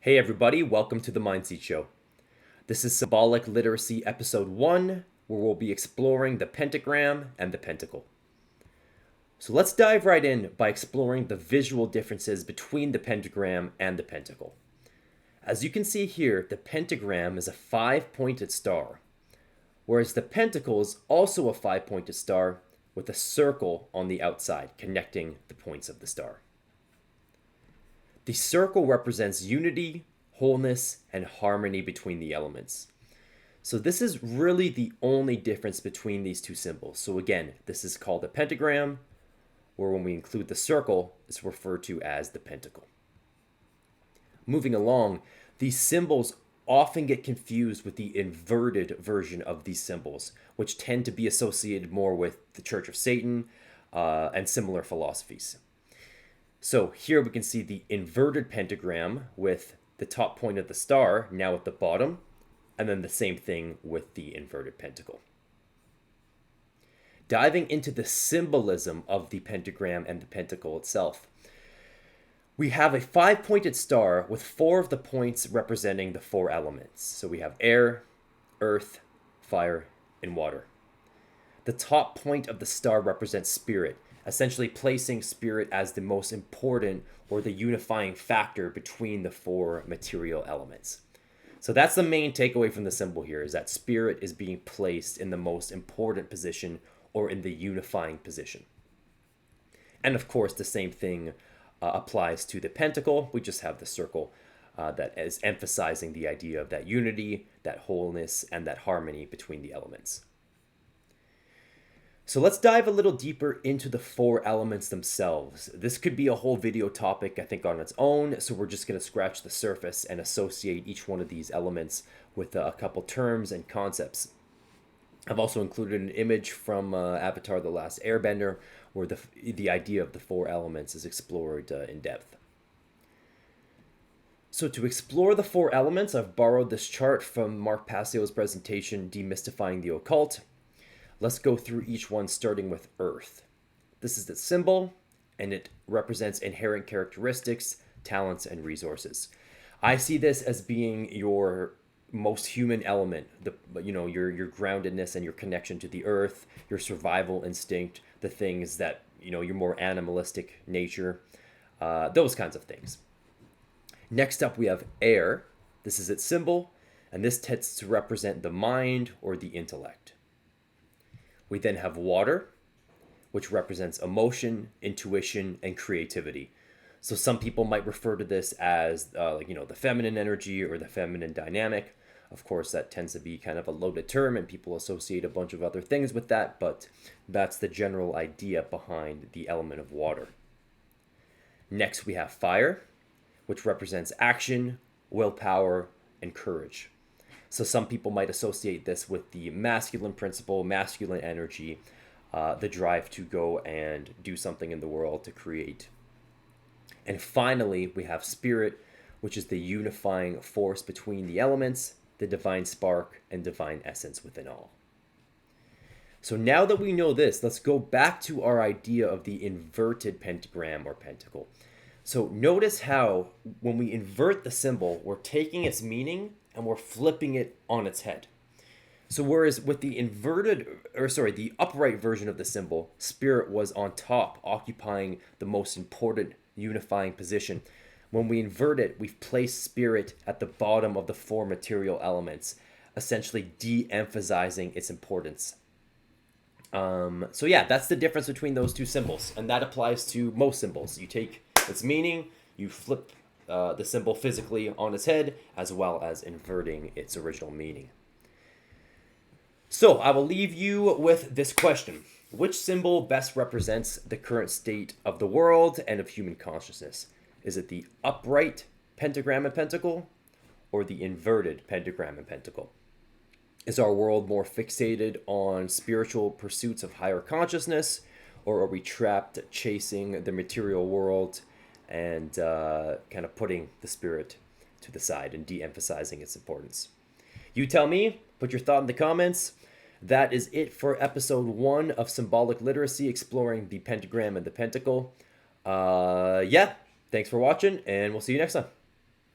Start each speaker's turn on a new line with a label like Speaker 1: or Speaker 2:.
Speaker 1: Hey everybody, welcome to the Mindseed Show. This is Symbolic Literacy Episode 1, where we'll be exploring the pentagram and the pentacle. So let's dive right in by exploring the visual differences between the pentagram and the pentacle. As you can see here, the pentagram is a 5-pointed star, whereas the pentacle is also a 5-pointed star with a circle on the outside connecting the points of the star. The circle represents unity, wholeness, and harmony between the elements. So this is really the only difference between these two symbols. So again, this is called a pentagram, where when we include the circle, it's referred to as the pentacle. Moving along, these symbols often get confused with the inverted version of these symbols, which tend to be associated more with the Church of Satan and similar philosophies. So here we can see the inverted pentagram with the top point of the star now at the bottom, and then the same thing with the inverted pentacle. Diving into the symbolism of the pentagram and the pentacle itself, we have a 5-pointed star with 4 of the points representing the 4 elements. So we have air, earth, fire, and water. The top point of the star represents spirit, essentially placing spirit as the most important or the unifying factor between the 4 material elements. So that's the main takeaway from the symbol here, is that spirit is being placed in the most important position or in the unifying position. And of course, the same thing applies to the pentacle. We just have the circle that is emphasizing the idea of that unity, that wholeness, and that harmony between the elements. So let's dive a little deeper into the 4 elements themselves. This could be a whole video topic, I think, on its own, so we're just going to scratch the surface and associate each one of these elements with a couple terms and concepts. I've also included an image from Avatar: The Last Airbender, where the idea of the 4 elements is explored in depth. So to explore the 4 elements, I've borrowed this chart from Mark Passio's presentation, Demystifying the Occult. Let's go through each one, starting with Earth. This is the symbol, and it represents inherent characteristics, talents, and resources. I see this as being your most human element, your groundedness and your connection to the earth, your survival instinct, the things that, your more animalistic nature, those kinds of things. Next up, we have air. This is its symbol, and this tends to represent the mind or the intellect. We then have water, which represents emotion, intuition, and creativity. So some people might refer to this as, the feminine energy or the feminine dynamic. Of course, that tends to be kind of a loaded term, and people associate a bunch of other things with that, but that's the general idea behind the element of water. Next, we have fire, which represents action, willpower, and courage. So some people might associate this with the masculine principle, masculine energy, the drive to go and do something in the world to create. And finally, we have spirit, which is the unifying force between the elements, the divine spark, and divine essence within all. So now that we know this, let's go back to our idea of the inverted pentagram or pentacle. So notice how when we invert the symbol, we're taking its meaning and we're flipping it on its head. So whereas with the the upright version of the symbol, spirit was on top, occupying the most important unifying position. When we invert it, we've placed spirit at the bottom of the 4 material elements, essentially de-emphasizing its importance. So yeah, that's the difference between those 2 symbols, and that applies to most symbols. You take its meaning, you flip the symbol physically on its head, as well as inverting its original meaning. So I will leave you with this question. Which symbol best represents the current state of the world and of human consciousness? Is it the upright pentagram and pentacle, or the inverted pentagram and pentacle? Is our world more fixated on spiritual pursuits of higher consciousness, or are we trapped chasing the material world and kind of putting the spirit to the side and de-emphasizing its importance? You tell me, put your thought in the comments. That is it for episode 1 of Symbolic Literacy, exploring the pentagram and the pentacle. Thanks for watching, and we'll see you next time.